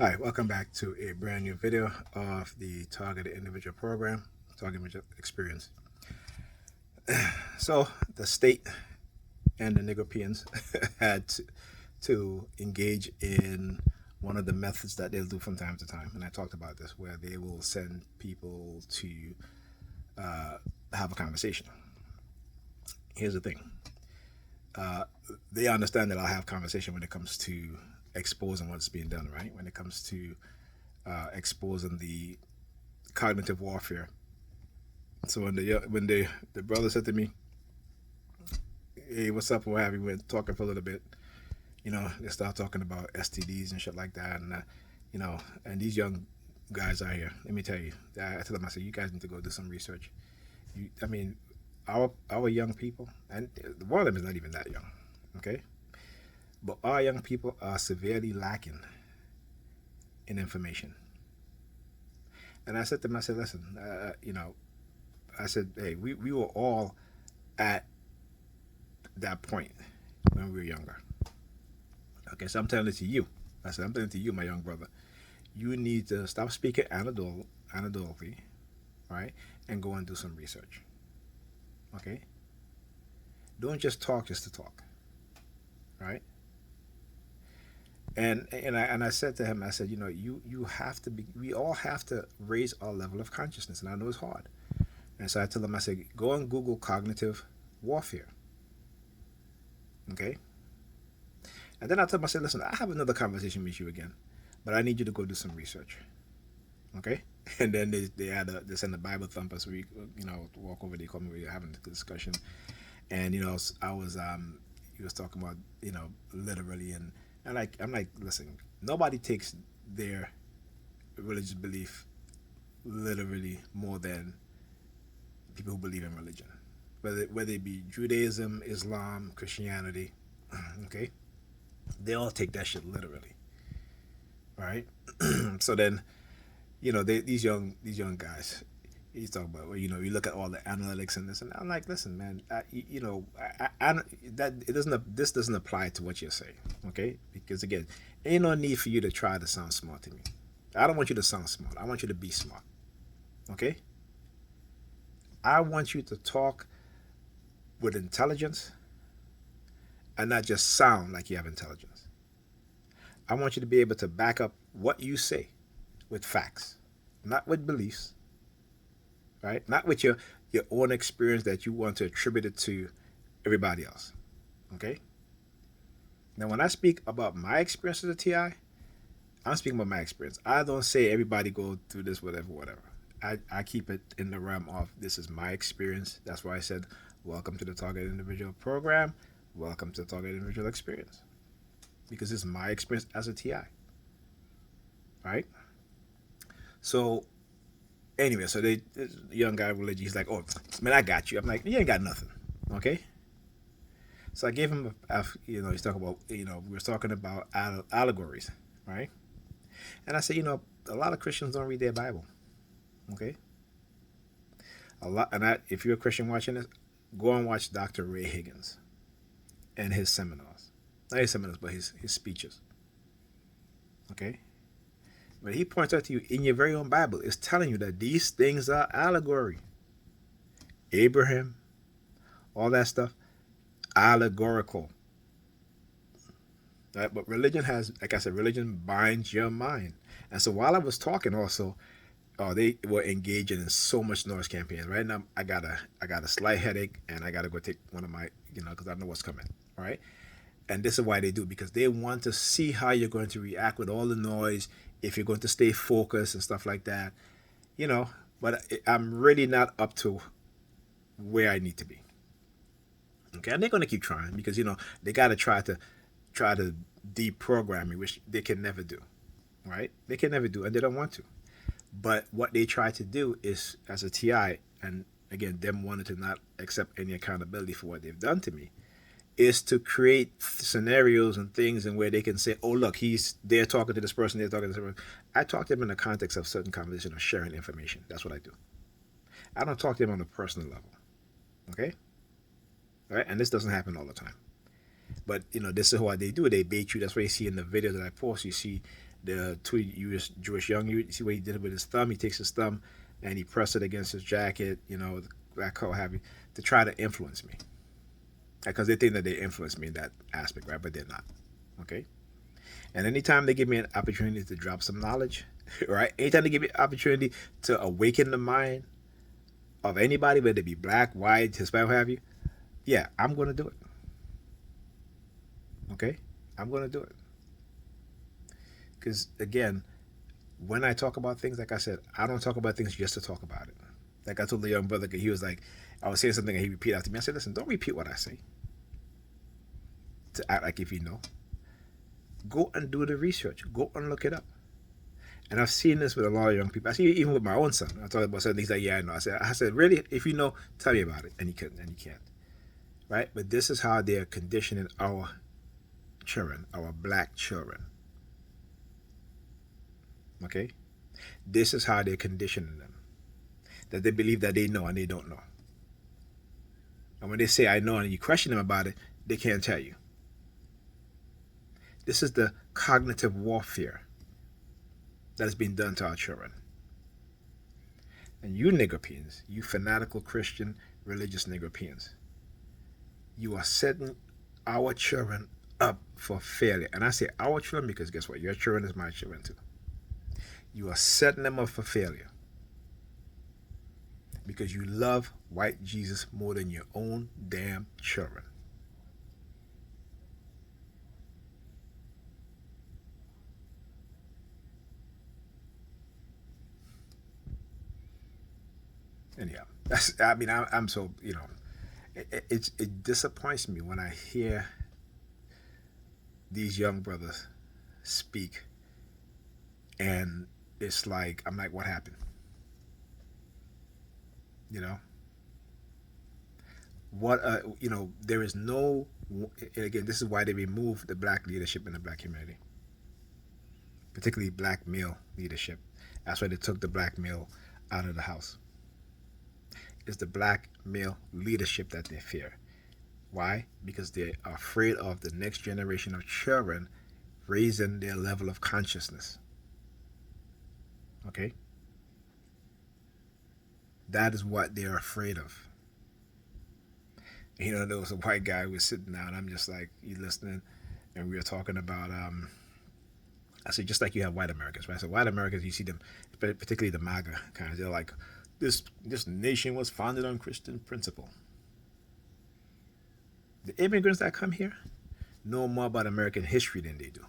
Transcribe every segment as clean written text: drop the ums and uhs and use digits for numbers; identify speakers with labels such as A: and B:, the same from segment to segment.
A: Hi, welcome back to a brand new video of the Targeted Individual Program, Targeted Individual Experience. So, the state and the Negropeans had to engage in one of the methods that they'll do from time to time. And I talked about this, where they will send people to uh, have a conversation. Here's the thing, uh, they understand that I'll have conversation when it comes to exposing what's being done, right? When it comes to exposing the cognitive warfare. So when the brother said to me, "Hey, what's up?" and what have you, we went talking for a little bit. They start talking about STDs and shit like that, and and these young guys out here. Let me tell you, I tell them, I said, you guys need to go do some research. I mean, our young people, and one of them is not even that young, okay, but our young people are severely lacking in information. And I said to them, I said, listen, I said, hey, we were all at that point when we were younger. Okay, so I'm telling it to you. I said, I'm telling it to you, my young brother. You need to stop speaking anecdotally, right? And go and do some research. Okay? Don't just talk just to talk, right? And I said to him, I said, you have to be. We all have to raise our level of consciousness, and I know it's hard. And so I told him, I said, go and Google cognitive warfare. Okay? And then I told him, I said, listen, I have another conversation with you again, but I need you to go do some research. Okay? And then they send a Bible thumper, so we walk over. They call me. We were having a discussion, and I was he was talking about literally, and I'm like, listen, nobody takes their religious belief literally more than people who believe in religion, whether it be Judaism, Islam, Christianity. Okay, they all take that shit literally, right? So then these young guys. He's talking about, well, you look at all the analytics and this, and I'm like, listen, man, that it doesn't this doesn't apply to what you're saying, okay? Because again, ain't no need for you to try to sound smart to me. I don't want you to sound smart. I want you to be smart, okay? I want you to talk with intelligence and not just sound like you have intelligence. I want you to be able to back up what you say with facts, not with beliefs, right? Not with your own experience that you want to attribute it to everybody else. Okay. Now, when I speak about my experience as a TI, I'm speaking about my experience. I don't say everybody go through this, whatever, whatever. I keep it in the realm of this is my experience. That's why I said, welcome to the Target Individual Program. Welcome to the Target Individual Experience. Because it's my experience as a TI. Right? So anyway, so this young guy religion, he's like, oh man, I got you. I'm like, you ain't got nothing. Okay. So I gave him he's talking about, we were talking about allegories, right? And I said, a lot of Christians don't read their Bible. Okay. A lot. And if you're a Christian watching this, go and watch Dr. Ray Higgins and his seminars. Not his seminars, but his speeches. Okay. But he points out to you in your very own Bible, it's telling you that these things are allegory. Abraham, all that stuff, allegorical. Right? But religion has, like I said, religion binds your mind. And so while I was talking, also, they were engaging in so much noise campaign. Right now, I got a slight headache, and I got to go take one of my, because I know what's coming. Right, and this is why they do it, because they want to see how you're going to react with all the noise, if you're going to stay focused and stuff like that. You know, but I'm really not up to where I need to be. Okay, and they're going to keep trying because they got to try to deprogram me, which they can never do. Right? They can never do, and they don't want to. But what they try to do is, as a TI, and again, them wanting to not accept any accountability for what they've done to me, is to create scenarios and things in where they can say, "Oh, look, they're talking to this person, they're talking to this person." I talk to them in the context of certain conversation of sharing information. That's what I do. I don't talk to them on a personal level. Okay, all right, and this doesn't happen all the time. But this is what they do. They bait you. That's why you see in the video that I post. You see the two Jewish young youth. You see what he did with his thumb? He takes his thumb and he pressed it against his jacket, that coat have you, to try to influence me. Because they think that they influence me in that aspect, right? But they're not. Okay? And anytime they give me an opportunity to drop some knowledge, right? Anytime they give me an opportunity to awaken the mind of anybody, whether it be black, white, Hispanic, what have you, yeah, I'm going to do it. Okay? I'm going to do it. Because, again, when I talk about things, like I said, I don't talk about things just to talk about it. Like I told the young brother, he was like, I was saying something and he repeated after me. I said, listen, don't repeat what I say to act like if you know. Go and do the research. Go and look it up. And I've seen this with a lot of young people. I see it even with my own son. I talk about certain things like, yeah, I know. I said, really, if you know, tell me about it. And he couldn't, and he can't. Right? But this is how they're conditioning our children, our black children. Okay? This is how they're conditioning them. That they believe that they know and they don't know. And when they say I know and you question them about it, they can't tell you. This is the cognitive warfare that is being done to our children. And you Negropeans, you fanatical Christian religious Negropeans, you are setting our children up for failure. And I say our children because guess what? Your children is my children too. You are setting them up for failure. Because you love white Jesus more than your own damn children. Anyhow, I'm so, it disappoints me when I hear these young brothers speak and it's like, I'm like, what happened? There is no, and again, this is why they removed the black leadership in the black community, particularly black male leadership. That's why they took the black male out of the house. It's the black male leadership that they fear. Why? Because they are afraid of the next generation of children raising their level of consciousness. Okay? That is what they're afraid of. There was a white guy who was sitting down. I'm just like, you listening? And we were talking about, I said, just like you have white Americans, right? So white Americans, you see them, particularly the MAGA kind, they're like, this nation was founded on Christian principle. The immigrants that come here know more about American history than they do.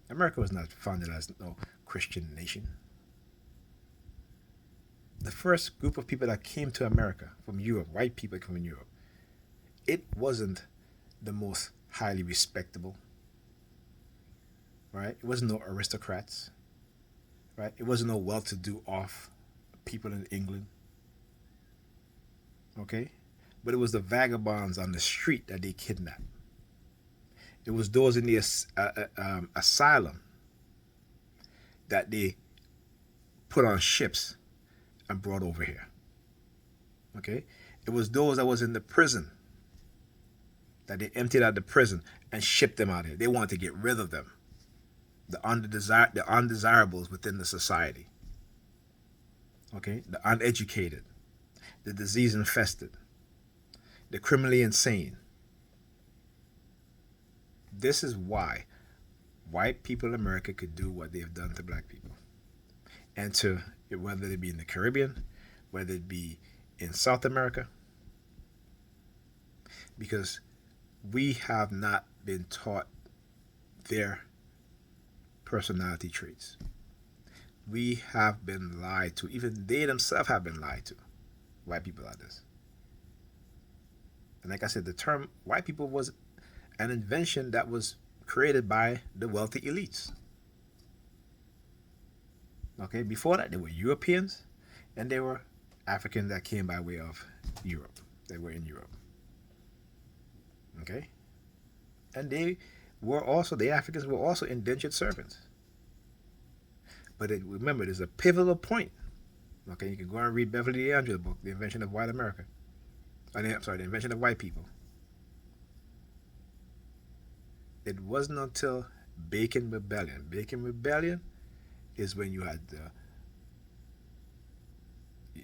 A: America was not founded as no Christian nation. The first group of people that came to America from Europe, white people from Europe, it wasn't the most highly respectable, right? It wasn't no aristocrats, right? It wasn't no well-to-do off people in England, okay? But it was the vagabonds on the street that they kidnapped. It was those in the asylum that they put on ships and brought over here. Okay? It was those that was in the prison that they emptied out the prison and shipped them out here. They wanted to get rid of them. The undesirables within the society. Okay? The uneducated. The disease infested. The criminally insane. This is why white people in America could do what they've done to black people. And to, whether it be in the Caribbean, whether it be in South America, because we have not been taught their personality traits. We have been lied to. Even they themselves have been lied to. White people like this. And like I said, the term white people was an invention that was created by the wealthy elites. Okay, before that, they were Europeans and they were Africans that came by way of Europe. They were in Europe. Okay? And the Africans were also indentured servants. But remember, there's a pivotal point. Okay, you can go and read Beverly D'Angelo's book, The Invention of White America. The Invention of White People. It wasn't until Bacon Rebellion. Bacon Rebellion is when you had the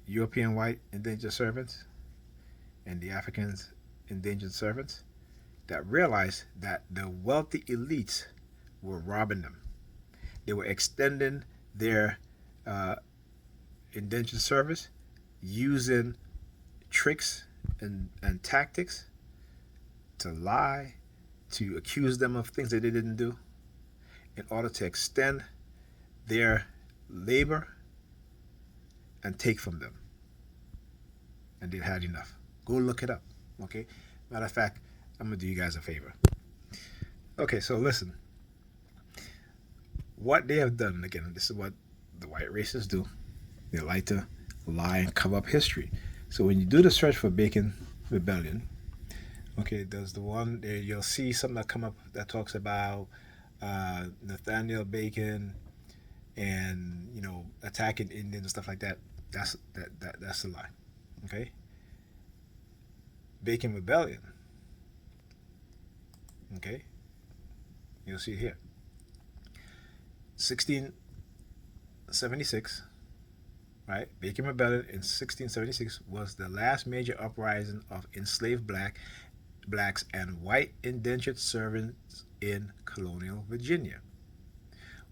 A: European white indentured servants and the Africans indentured servants that realized that the wealthy elites were robbing them. They were extending their uh, indentured service using tricks and tactics to lie, to accuse them of things that they didn't do in order to extend their labor and take from them. And they had enough. Go look it up. Okay? Matter of fact, I'm going to do you guys a favor. Okay, so listen. What they have done, again, this is what the white racists do. They like to lie and cover up history. So when you do the search for Bacon Rebellion, okay, there's the one there, you'll see something that come up that talks about Nathaniel Bacon and attacking Indians and stuff like that. That's a lie. Okay, Bacon Rebellion. Okay, you'll see it here. 1676, right? Bacon Rebellion in 1676 was the last major uprising of enslaved blacks and white indentured servants in colonial Virginia.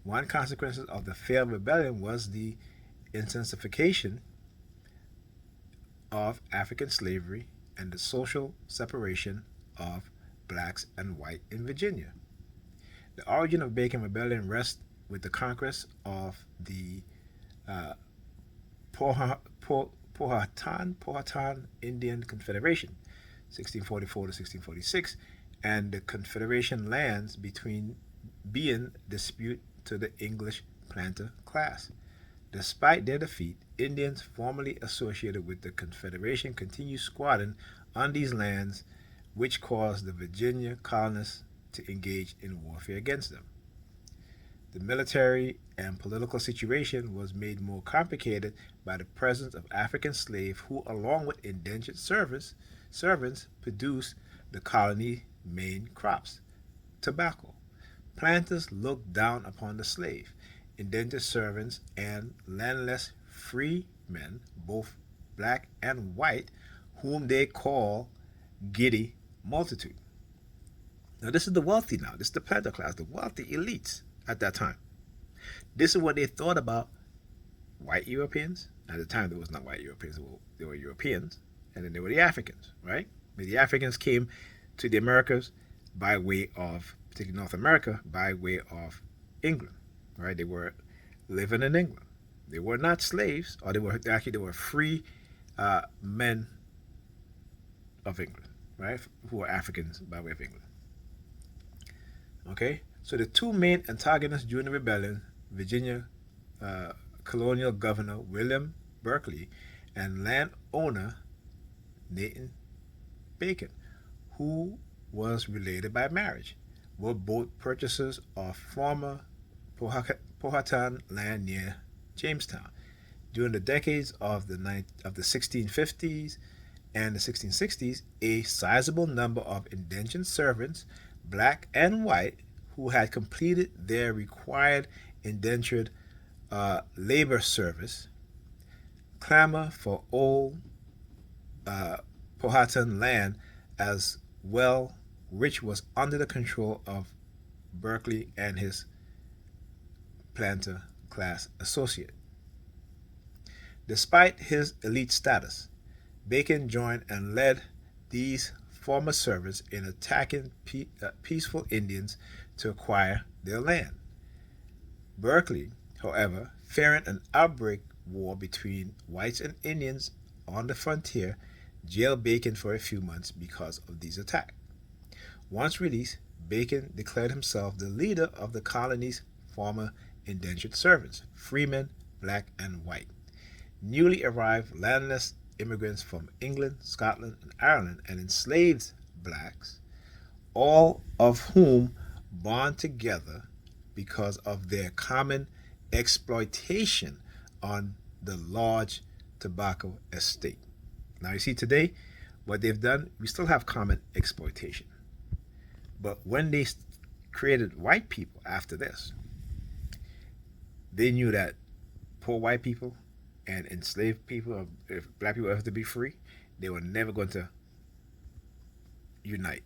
A: One consequence of the failed rebellion was the intensification of African slavery and the social separation of blacks and white in Virginia. The origin of Bacon Rebellion rests with the conquest of the uh, Powhatan Indian Confederation, 1644 to 1646, and the Confederation lands between being dispute to the English planter class. Despite their defeat, Indians formerly associated with the Confederation continued squatting on these lands, which caused the Virginia colonists to engage in warfare against them. The military and political situation was made more complicated by the presence of African slaves who, along with indentured servants produced the colony's main crops, tobacco. Planters looked down upon the slave, indentured servants, and landless freemen, both black and white, whom they call giddy multitude. Now, this is the wealthy now. This is the planter class, the wealthy elites at that time. This is what they thought about white Europeans. At the time, there was not white Europeans. They were Europeans. And then there were the Africans, right? The Africans came to the Americas by way of, particularly North America, by way of England, right? They were living in England. They were not slaves, or they were free men of England, right? Who were Africans by way of England. Okay, so the two main antagonists during the rebellion, Virginia colonial governor William Berkeley and landowner Nathan Bacon, who was related by marriage, were both purchasers of former Powhatan land near Jamestown. During the decades of the 1650s and the 1660s, a sizable number of indentured servants, black and white, who had completed their required indentured labor service, clamor for old Powhatan land as well, which was under the control of Berkeley and his planter class associate. Despite his elite status, Bacon joined and led these former servants in attacking peaceful Indians to acquire their land. Berkeley, however, fearing an outbreak war between whites and Indians on the frontier, jailed Bacon for a few months because of these attacks. Once released, Bacon declared himself the leader of the colony's former indentured servants, freemen, black and white. Newly arrived landless immigrants from England, Scotland, and Ireland, and enslaved blacks, all of whom bond together because of their common exploitation on the large tobacco estate. Now, you see, today, what they've done, we still have common exploitation. But when they created white people after this. They knew that poor white people and enslaved people, if black people have to be free, they were never going to unite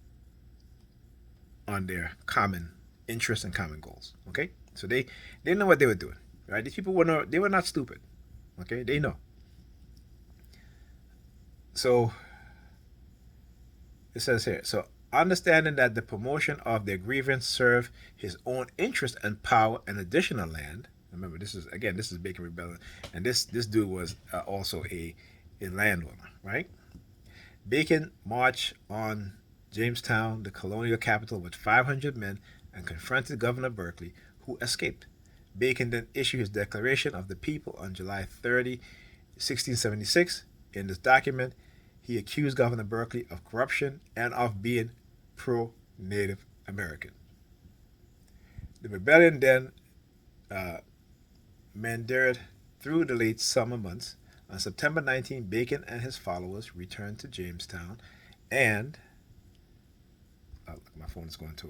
A: on their common interests and common goals. Okay, so they know what they were doing, right? These people were not stupid. Okay, they know. So it says here, so understanding that the promotion of their grievance served his own interest and power and additional land. Remember, this is Bacon Rebellion, and this dude was also a landowner, right? Bacon marched on Jamestown, the colonial capital, with 500 men and confronted Governor Berkeley, who escaped. Bacon then issued his Declaration of the People on July 30, 1676. In this document, he accused Governor Berkeley of corruption and of being pro Native American. The rebellion then meandered through the late summer months. On September 19, Bacon and his followers returned to Jamestown, and my phone is going to